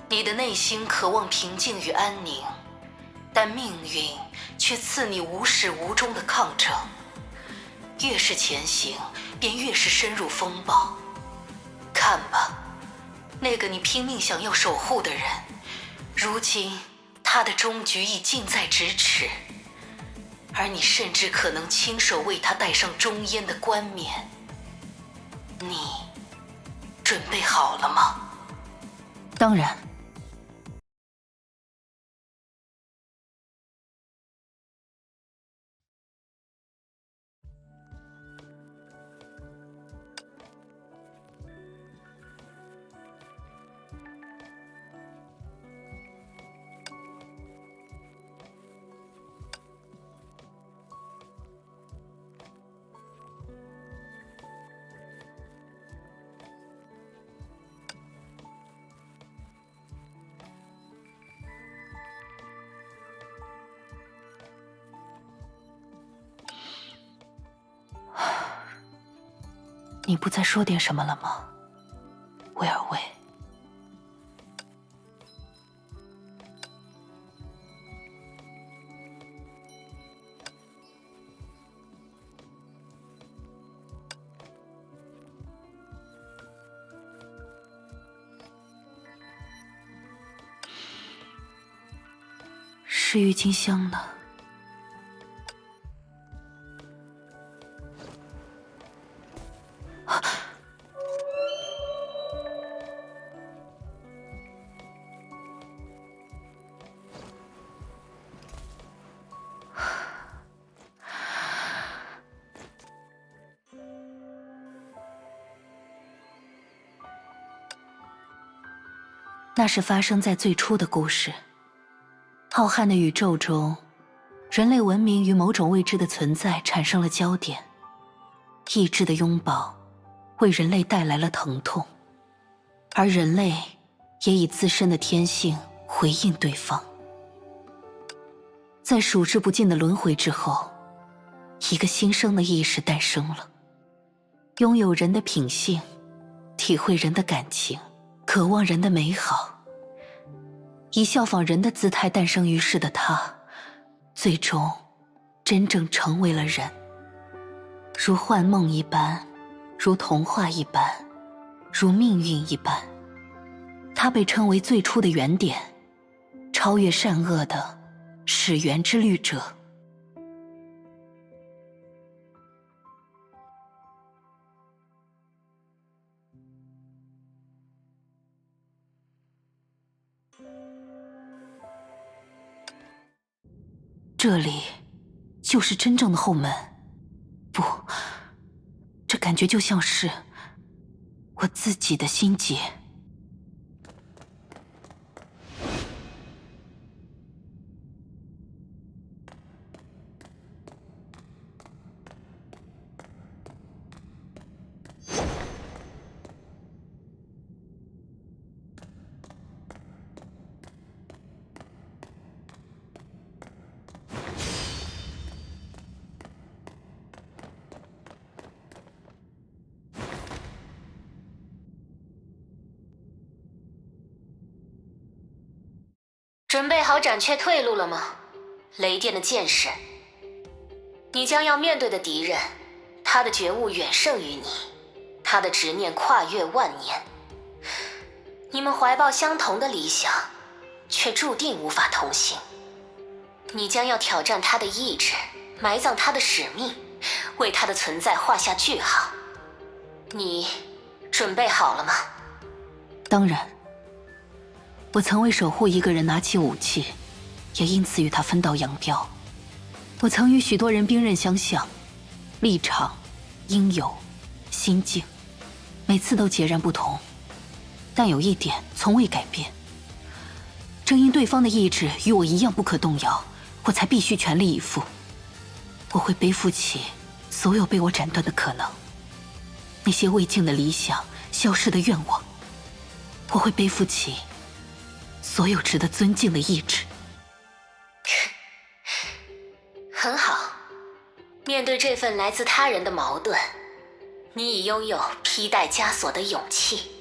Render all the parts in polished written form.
你的内心渴望平静与安宁，但命运却赐你无始无终的抗争。越是前行，便越是深入风暴。看吧，那个你拼命想要守护的人，如今他的终局已近在咫尺，而你甚至可能亲手为他戴上终焉的冠冕。你准备好了吗？当然。你不再说点什么了吗，威尔威？是郁金香呢？那是发生在最初的故事。浩瀚的宇宙中，人类文明与某种未知的存在产生了焦点。意志的拥抱为人类带来了疼痛，而人类也以自身的天性回应对方。在数之不尽的轮回之后，一个新生的意识诞生了，拥有人的品性，体会人的感情，渴望人的美好。以效仿人的姿态诞生于世的他，最终真正成为了人。如幻梦一般，如童话一般，如命运一般。他被称为最初的原点，超越善恶的始源之律者。这里就是真正的后门。不，这感觉就像是我自己的心结。准备好斩却退路了吗，雷电的剑士？你将要面对的敌人，他的觉悟远胜于你，他的执念跨越万年。你们怀抱相同的理想，却注定无法同行。你将要挑战他的意志，埋葬他的使命，为他的存在画下句号。你准备好了吗？当然。我曾为守护一个人拿起武器，也因此与他分道扬镳。我曾与许多人兵刃相向，立场、应有、心境，每次都截然不同。但有一点从未改变，正因对方的意志与我一样不可动摇，我才必须全力以赴。我会背负起所有被我斩断的可能，那些未尽的理想、消失的愿望。我会背负起所有值得尊敬的意志。很好，面对这份来自他人的矛盾，你已拥有披戴枷锁的勇气。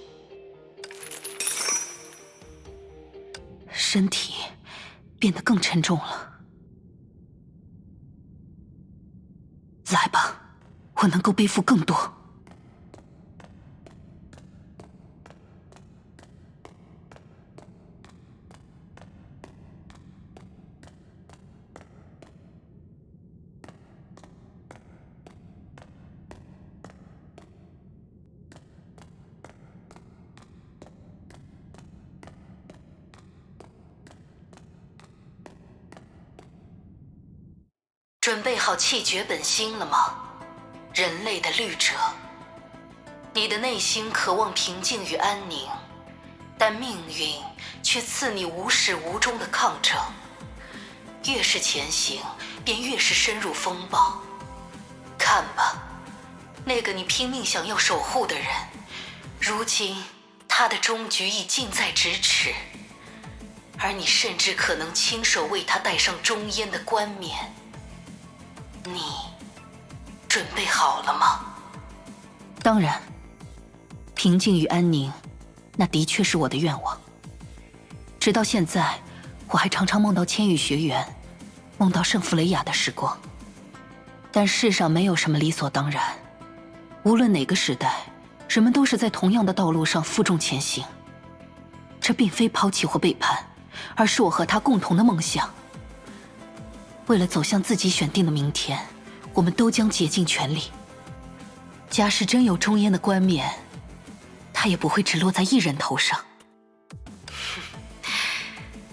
身体变得更沉重了。来吧，我能够背负更多。准备好气绝本心了吗，人类的律者？你的内心渴望平静与安宁，但命运却赐你无始无终的抗争。越是前行，便越是深入风暴。看吧，那个你拼命想要守护的人，如今他的终局已近在咫尺，而你甚至可能亲手为他戴上终焉的冠冕。你准备好了吗？当然，平静与安宁，那的确是我的愿望。直到现在，我还常常梦到千羽学园，梦到圣弗雷雅的时光。但世上没有什么理所当然，无论哪个时代，人们都是在同样的道路上负重前行。这并非抛弃或背叛，而是我和他共同的梦想。为了走向自己选定的明天，我们都将竭尽全力。假使真有终焉的冠冕，它也不会只落在一人头上。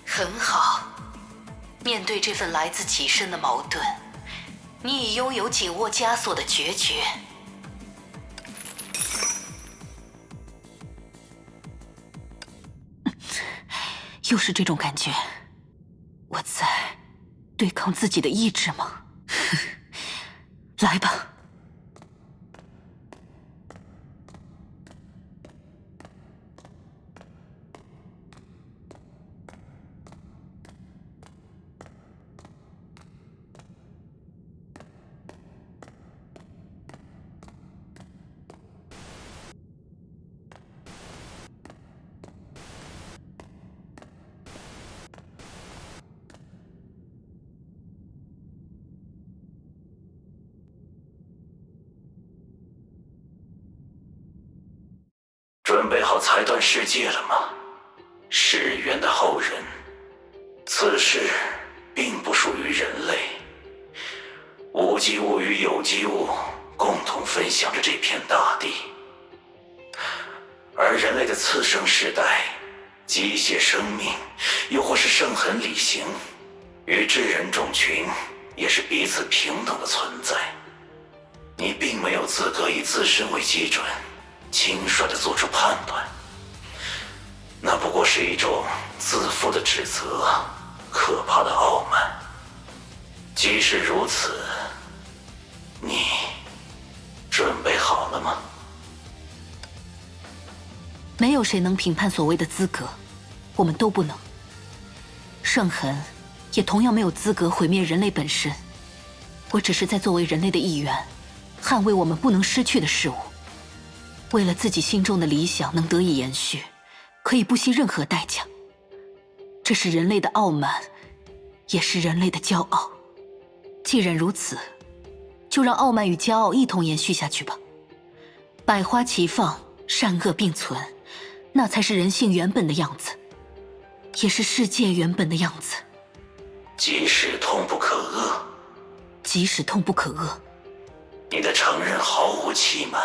很好，面对这份来自己身的矛盾，你已拥有紧握枷锁的决绝。又是这种感觉，我在对抗自己的意志吗？来吧。准备好裁断世界了吗？始源的后人，此事并不属于人类。无机物与有机物共同分享着这片大地，而人类的次生世代，机械生命，又或是圣痕理型，与智人种群也是彼此平等的存在。你并没有资格以自身为基准，轻率地做出判断，那不过是一种自负的指责，可怕的傲慢。即使如此，你准备好了吗？没有谁能评判所谓的资格，我们都不能。圣痕也同样没有资格毁灭人类本身。我只是在作为人类的一员，捍卫我们不能失去的事物。为了自己心中的理想能得以延续，可以不惜任何代价。这是人类的傲慢，也是人类的骄傲。既然如此，就让傲慢与骄傲一同延续下去吧。百花齐放，善恶并存，那才是人性原本的样子，也是世界原本的样子。即使痛不可遏，即使痛不可遏，你的承认毫无欺瞒。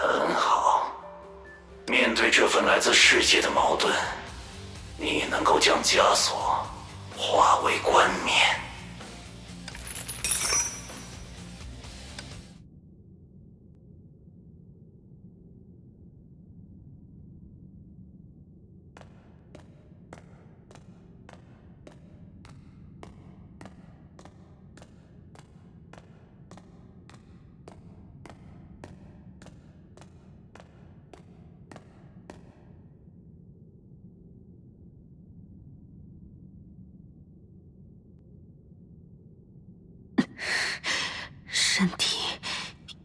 很好，面对这份来自世界的矛盾，你能够将枷锁化为冠冕。身体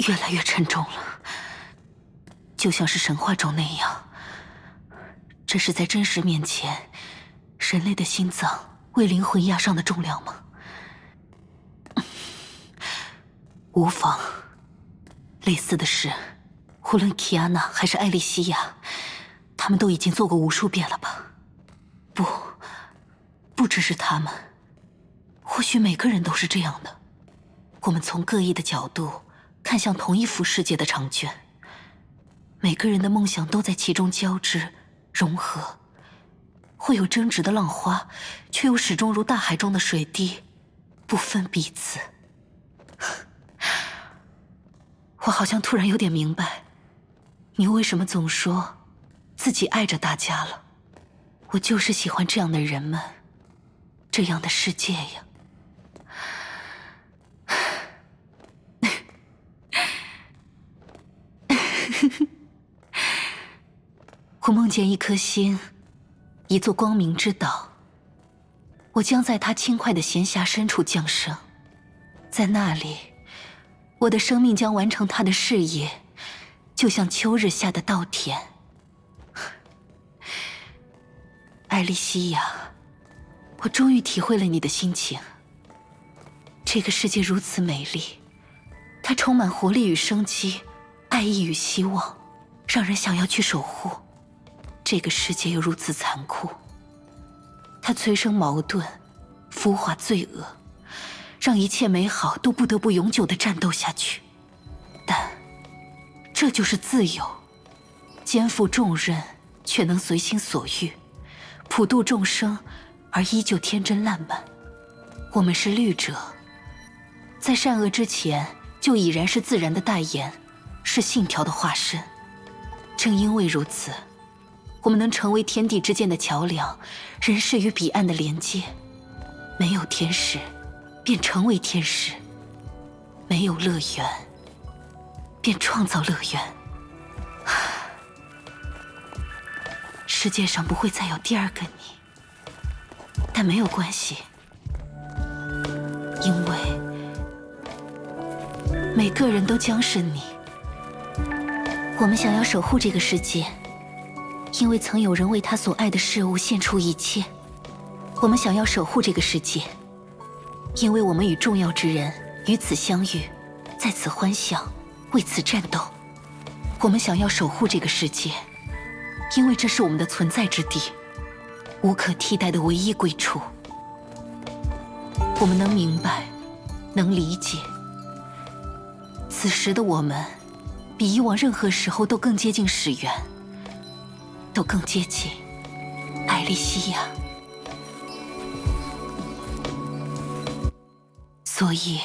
越来越沉重了，就像是神话中那样。这是在真实面前，人类的心脏为灵魂压上的重量吗？无妨。类似的事，无论基安娜还是艾莉西亚，他们都已经做过无数遍了吧？不只是他们，或许每个人都是这样的。我们从各异的角度看向同一幅世界的长卷，每个人的梦想都在其中交织融合，会有争执的浪花，却又始终如大海中的水滴，不分彼此。我好像突然有点明白，你为什么总说自己爱着大家了。我就是喜欢这样的人们，这样的世界呀。我梦见一颗星，一座光明之岛。我将在它轻快的闲暇深处降生，在那里，我的生命将完成它的事业，就像秋日下的稻田。艾莉西亚，我终于体会了你的心情。这个世界如此美丽，它充满活力与生机，爱意与希望，让人想要去守护。这个世界又如此残酷，它催生矛盾，孵化罪恶，让一切美好都不得不永久地战斗下去。但这就是自由，肩负重任却能随心所欲，普度众生而依旧天真烂漫。我们是律者，在善恶之前就已然是自然的代言，是信条的化身。正因为如此，我们能成为天地之间的桥梁，人世与彼岸的连接。没有天使，便成为天使；没有乐园，便创造乐园。世界上不会再有第二个你，但没有关系，因为每个人都将是你。我们想要守护这个世界，因为曾有人为他所爱的事物献出一切。我们想要守护这个世界，因为我们与重要之人于此相遇，在此欢笑，为此战斗。我们想要守护这个世界，因为这是我们的存在之地，无可替代的唯一归处。我们能明白，能理解，此时的我们比以往任何时候都更接近始源，都更接近艾莉西亚。所以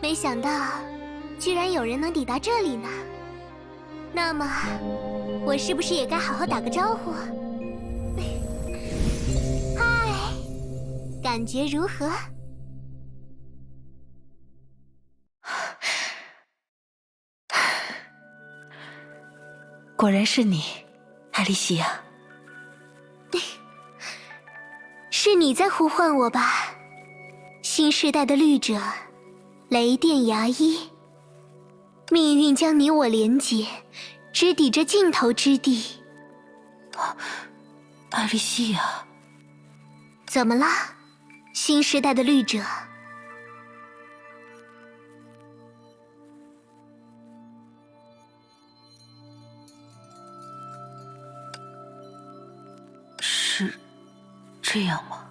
没想到，居然有人能抵达这里呢。那么，我是不是也该好好打个招呼？嗨，感觉如何？果然是你，艾莉西亚。是你在呼唤我吧？新时代的律者，雷电牙医。命运将你我连结，直抵这尽头之地。艾莉西亚，怎么了？新时代的律者。是这样吗？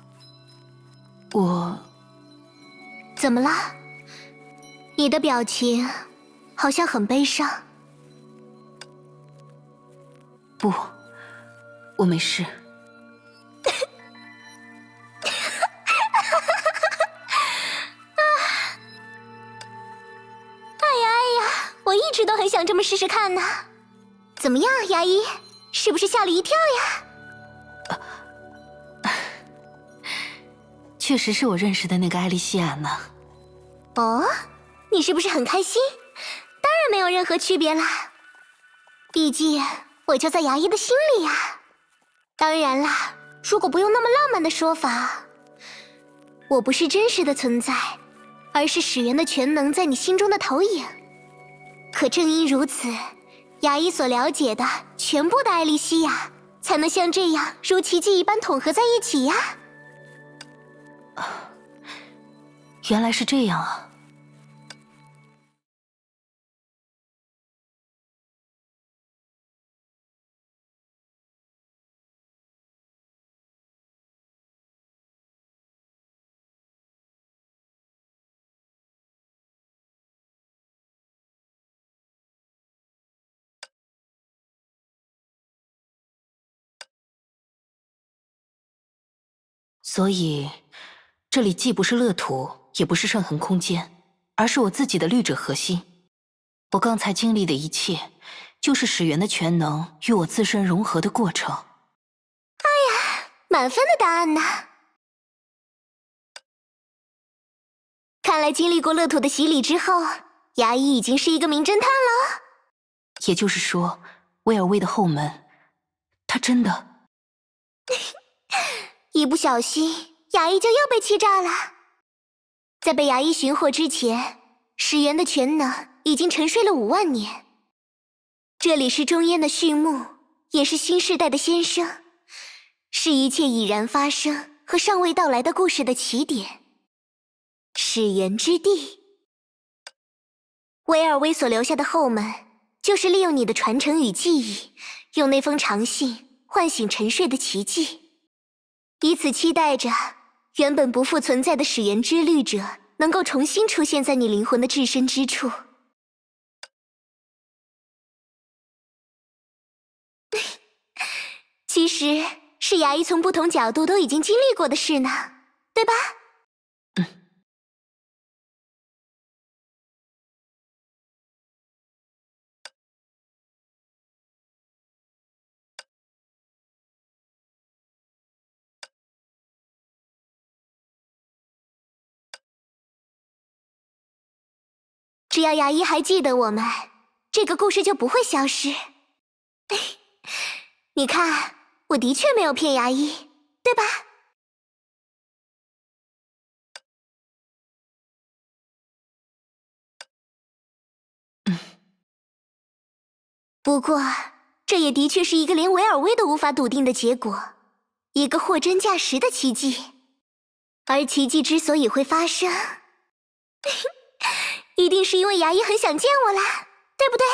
我怎么了？你的表情好像很悲伤。不，我没事。哎呀，一直都很想这么试试看呢。怎么样，牙医，是不是吓了一跳呀？确实是我认识的那个艾莉西亚呢。哦，你是不是很开心？当然没有任何区别啦，毕竟我就在牙医的心里呀。当然啦，如果不用那么浪漫的说法，我不是真实的存在，而是始源的全能在你心中的投影。可正因如此，牙医所了解的全部的艾莉西亚才能像这样如奇迹一般统合在一起呀。原来是这样啊。所以，这里既不是乐土，也不是圣衡空间，而是我自己的律者核心。我刚才经历的一切，就是始源的全能与我自身融合的过程。哎呀，满分的答案呢！看来经历过乐土的洗礼之后，牙医已经是一个名侦探了。也就是说，威尔威的后门，他真的……一不小心，牙医就又被欺诈了。在被牙医寻获之前，始源的全能已经沉睡了5万年。这里是终焉的序幕，也是新世代的先声，是一切已然发生和尚未到来的故事的起点。始源之地，威尔威所留下的后门，就是利用你的传承与记忆，用那封长信唤醒沉睡的奇迹。以此期待着原本不复存在的始源之律者能够重新出现在你灵魂的至深之处。其实是牙医从不同角度都已经经历过的事呢，对吧？只要牙医还记得我们，这个故事就不会消失。你看，我的确没有骗牙医，对吧？不过，这也的确是一个连维尔威都无法笃定的结果，一个货真价实的奇迹。而奇迹之所以会发生，一定是因为牙医很想见我啦，对不对？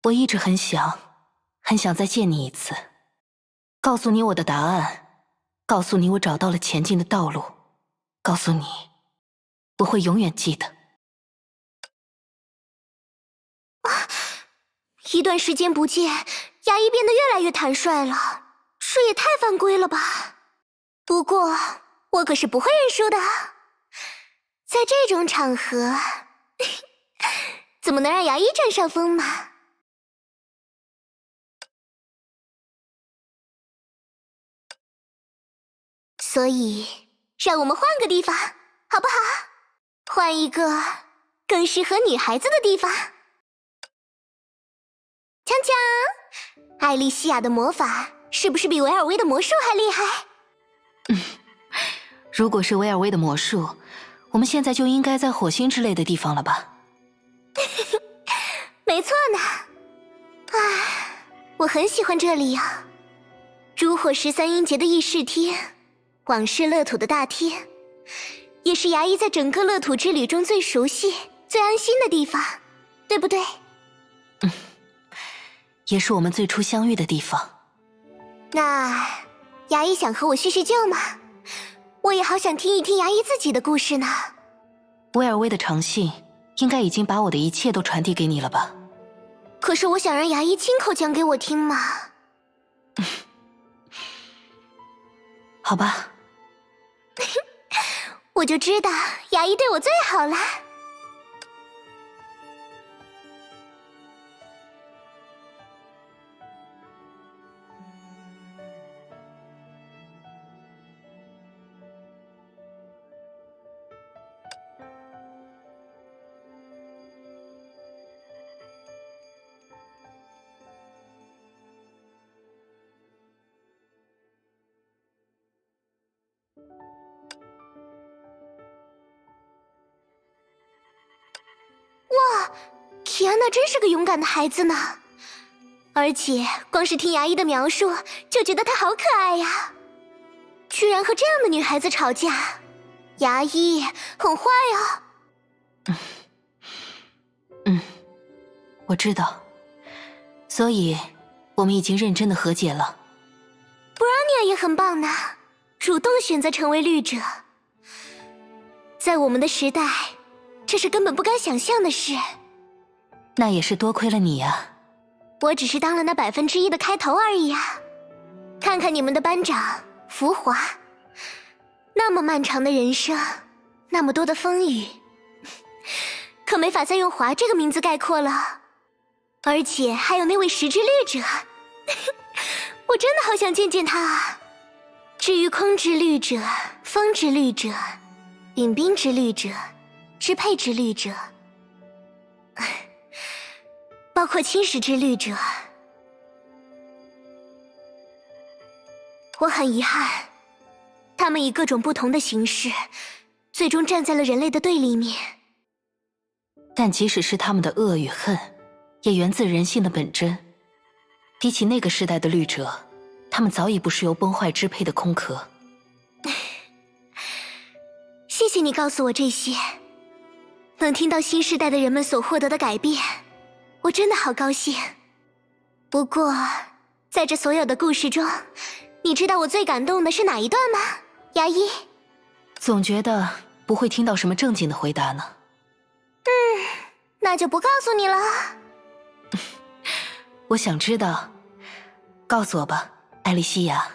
我一直很想再见你一次，告诉你我的答案，告诉你我找到了前进的道路，告诉你我会永远记得。一段时间不见，牙医变得越来越坦率了，这也太犯规了吧。不过我可是不会认输的，在这种场合怎么能让牙医占上风嘛。所以让我们换个地方好不好？换一个更适合女孩子的地方。锵锵，艾莉西亚的魔法是不是比维尔威的魔术还厉害？如果是维尔威的魔术，我们现在就应该在火星之类的地方了吧？没错呢。啊，我很喜欢这里啊，烛火13音节的议事厅，往事乐土的大厅，也是牙医在整个乐土之旅中最熟悉、最安心的地方，对不对？也是我们最初相遇的地方。那牙医想和我叙叙旧吗？我也好想听一听牙医自己的故事呢。威尔威的长信应该已经把我的一切都传递给你了吧？可是我想让牙医亲口讲给我听嘛。好吧，我就知道牙医对我最好了。哇，提安娜真是个勇敢的孩子呢，而且光是听牙医的描述就觉得她好可爱呀，居然和这样的女孩子吵架，牙医很坏哦。我知道，所以我们已经认真的和解了。布拉尼亚也很棒呢，主动选择成为律者，在我们的时代，这是根本不敢想象的事。那也是多亏了你呀。我只是当了那1%的开头而已啊。看看你们的班长福华，那么漫长的人生，那么多的风雨，可没法再用华这个名字概括了。而且还有那位石之律者，我真的好想见见他啊。至于空之律者、风之律者、领兵之律者、支配之律者，包括侵蚀之律者，我很遗憾，他们以各种不同的形式，最终站在了人类的对立面。但即使是他们的恶与恨，也源自人性的本真。比起那个时代的律者，他们早已不是由崩坏支配的空壳。谢谢你告诉我这些，能听到新时代的人们所获得的改变，我真的好高兴。不过，在这所有的故事中，你知道我最感动的是哪一段吗？牙医？总觉得不会听到什么正经的回答呢。那就不告诉你了。我想知道，告诉我吧，艾莉西亚。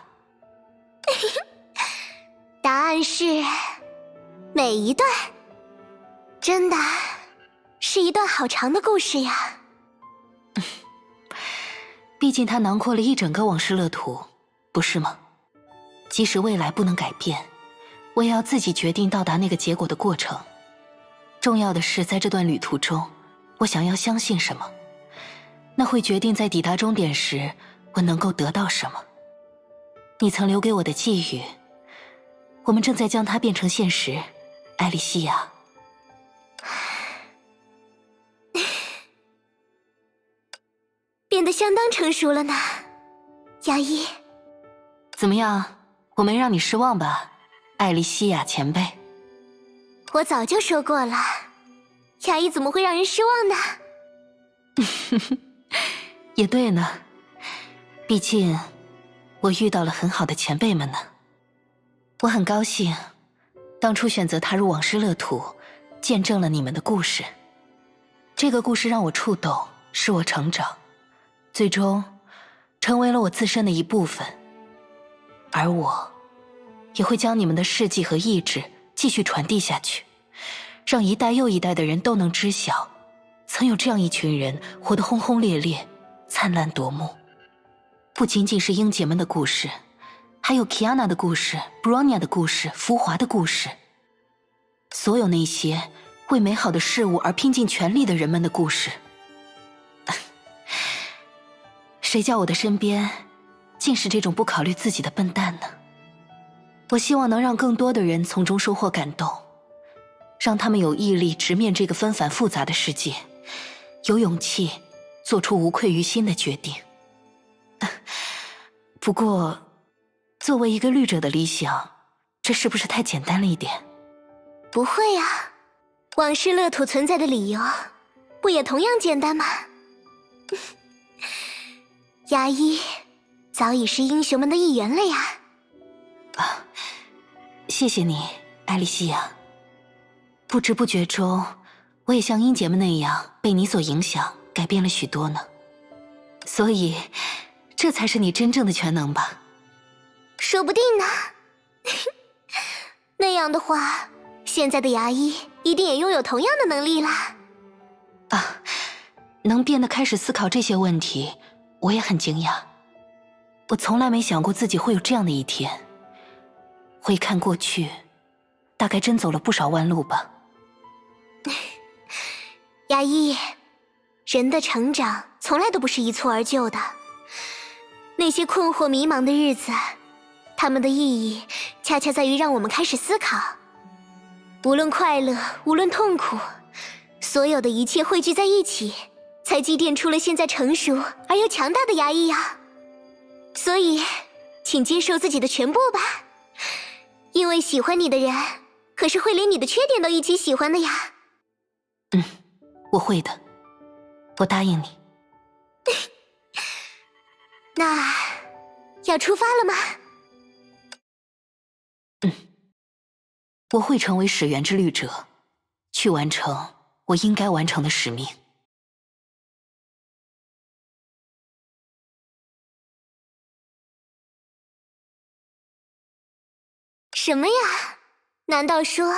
答案是每一段，真的是一段好长的故事呀。毕竟它囊括了一整个往事乐土，不是吗？即使未来不能改变，我也要自己决定到达那个结果的过程。重要的是，在这段旅途中，我想要相信什么，那会决定在抵达终点时，我能够得到什么。你曾留给我的寄语，我们正在将它变成现实，艾莉西亚。变得相当成熟了呢，牙医。怎么样，我没让你失望吧，艾莉西亚前辈？我早就说过了，牙医怎么会让人失望呢？也对呢，毕竟我遇到了很好的前辈们呢。我很高兴，当初选择踏入往事乐土，见证了你们的故事。这个故事让我触动，使我成长，最终成为了我自身的一部分。而我也会将你们的事迹和意志继续传递下去，让一代又一代的人都能知晓，曾有这样一群人活得轰轰烈烈，灿烂夺目。不仅仅是英杰们的故事，还有 Kiana 的故事， Bronya 的故事，福华的故事，所有那些为美好的事物而拼尽全力的人们的故事。谁叫我的身边竟是这种不考虑自己的笨蛋呢？我希望能让更多的人从中收获感动，让他们有毅力直面这个纷繁复杂的世界，有勇气做出无愧于心的决定。不过，作为一个律者的理想，这是不是太简单了一点？不会啊，往事乐土存在的理由，不也同样简单吗？牙医早已是英雄们的一员了呀。谢谢你，艾莉西亚。不知不觉中，我也像英杰们那样被你所影响，改变了许多呢。所以，这才是你真正的全能吧？说不定呢。那样的话，现在的牙医一定也拥有同样的能力啦。啊，能变得开始思考这些问题，我也很惊讶。我从来没想过自己会有这样的一天。回看过去，大概真走了不少弯路吧。牙医，人的成长从来都不是一蹴而就的。那些困惑迷茫的日子，它们的意义恰恰在于让我们开始思考。无论快乐，无论痛苦，所有的一切汇聚在一起，才积淀出了现在成熟而又强大的牙医呀。所以，请接受自己的全部吧，因为喜欢你的人，可是会连你的缺点都一起喜欢的呀。我会的，我答应你。那，要出发了吗？我会成为始源之律者，去完成我应该完成的使命。什么呀？难道说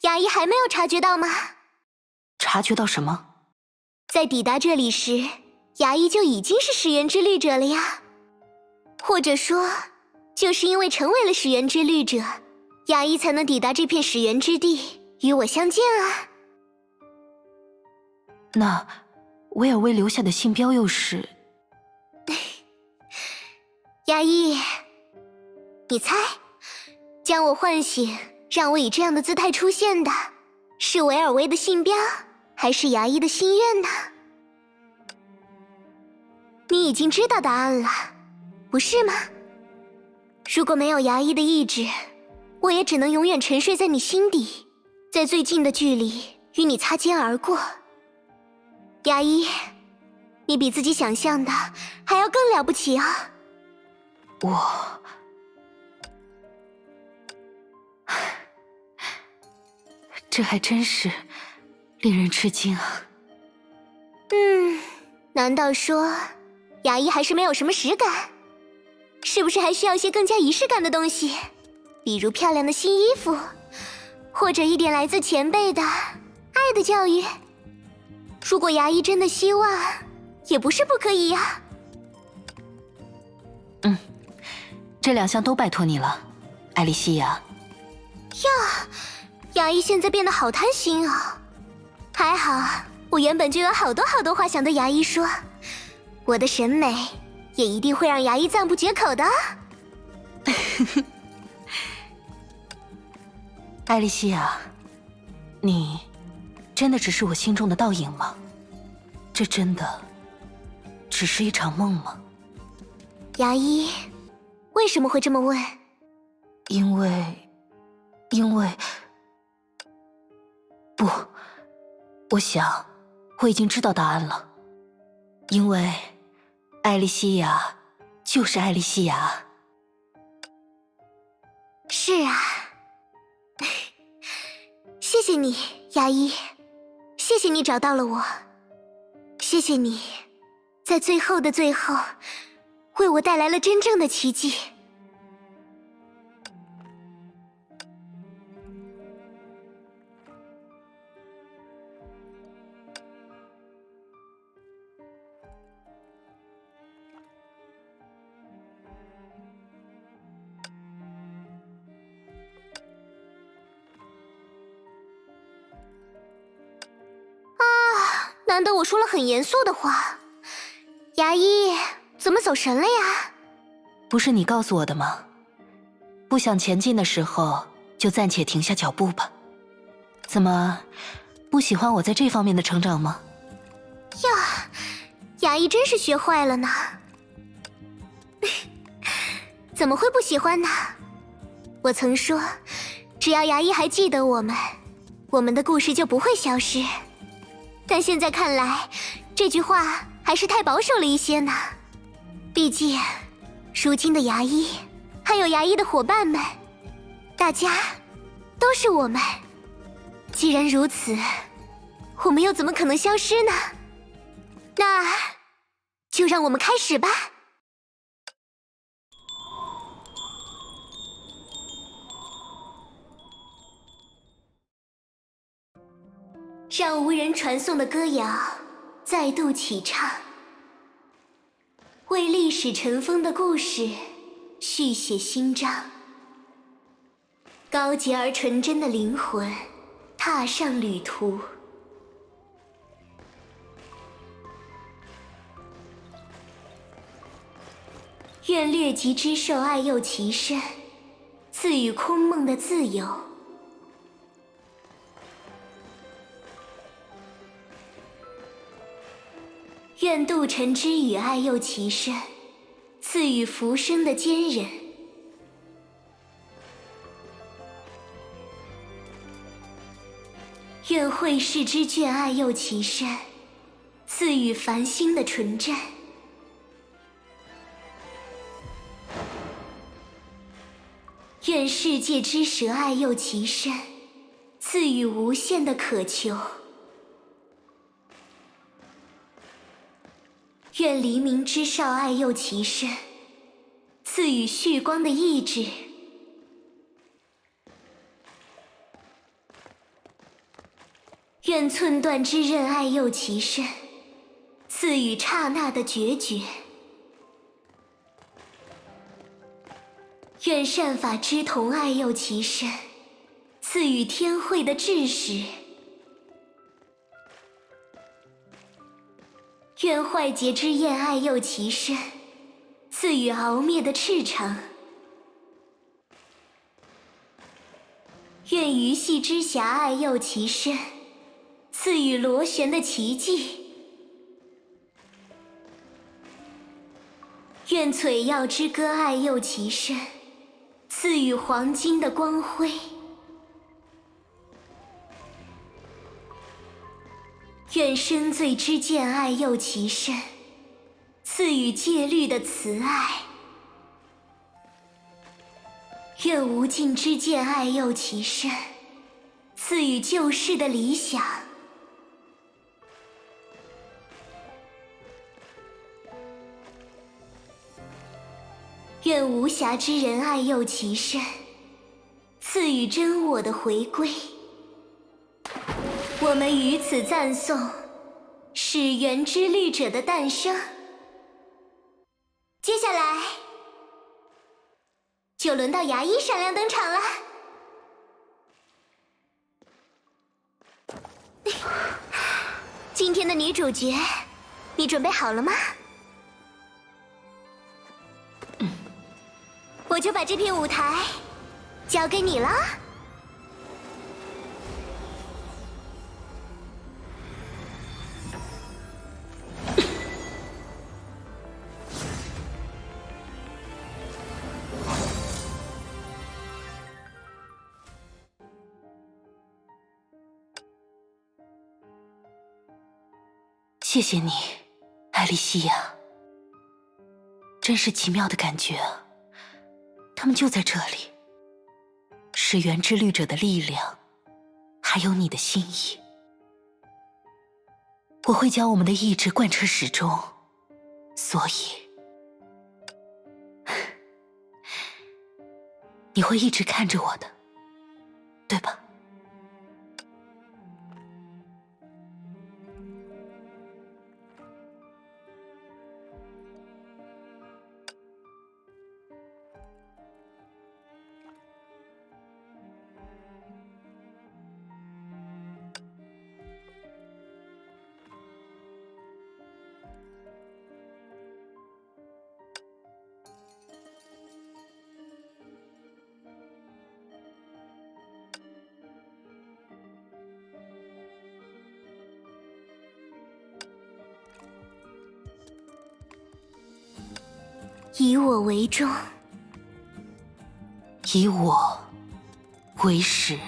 牙医还没有察觉到吗？察觉到什么？在抵达这里时，牙医就已经是始源之律者了呀。或者说，就是因为成为了始源之律者，牙医才能抵达这片始源之地，与我相见啊。那维尔威留下的信标又是？牙医，你猜，将我唤醒，让我以这样的姿态出现的，是维尔威的信标，还是牙医的心愿呢？你已经知道答案了，不是吗？如果没有牙医的意志，我也只能永远沉睡在你心底，在最近的距离与你擦肩而过。牙医，你比自己想象的还要更了不起啊！这还真是令人吃惊啊。难道说牙医还是没有什么实感？是不是还需要一些更加仪式感的东西，比如漂亮的新衣服，或者一点来自前辈的爱的教育？如果牙医真的希望，也不是不可以呀。这2项都拜托你了，艾莉西亚。牙医现在变得好贪心哦。还好，我原本就有好多好多话想对牙医说，我的审美也一定会让牙医赞不绝口的。艾莉西亚，你真的只是我心中的倒影吗？这真的只是一场梦吗？牙医，为什么会这么问？因为不，我想我已经知道答案了。因为艾莉西亚就是艾莉西亚。是啊，谢谢你，牙医，谢谢你找到了我，谢谢你，在最后的最后，为我带来了真正的奇迹。难道我说了很严肃的话？牙医，怎么走神了呀？不是你告诉我的吗？不想前进的时候，就暂且停下脚步吧。怎么，不喜欢我在这方面的成长吗？呀，牙医真是学坏了呢。怎么会不喜欢呢？我曾说，只要牙医还记得我们的故事就不会消失。但现在看来，这句话还是太保守了一些呢。毕竟，如今的牙医，还有牙医的伙伴们，大家都是我们。既然如此，我们又怎么可能消失呢？那，就让我们开始吧。让无人传颂的歌谣再度起唱，为历史尘封的故事续写新章。高洁而纯真的灵魂踏上旅途。愿掠极之兽爱佑其身，赐予空梦的自由。愿渡尘之语爱佑其身，赐予浮生的坚韧。愿会世之眷爱佑其身，赐予繁星的纯真。愿世界之蛇爱佑其身，赐予无限的渴求。愿黎明之少爱佑其身，赐予旭光的意志。愿寸断之刃爱佑其身，赐予刹那的决绝。愿善法之瞳爱佑其身，赐予天慧的志识。愿坏劫之焰爱佑其身，赐予熬灭的赤诚。愿鱼戏之侠爱佑其身，赐予螺旋的奇迹。愿璀珧之歌爱佑其身，赐予黄金的光辉。愿深邃之剑爱佑其身，赐予戒律的慈爱。愿无尽之剑爱佑其身，赐予救世的理想。愿无暇之人爱佑其身，赐予真我的回归。我们于此赞颂始源之律者的诞生。接下来就轮到牙医闪亮登场了。今天的女主角，你准备好了吗？我就把这片舞台交给你了。谢谢你，艾莉西亚，真是奇妙的感觉啊！他们就在这里，始源之律者的力量，还有你的心意。我会将我们的意志贯彻始终，所以你会一直看着我的，对吧？以我为重，以我为始。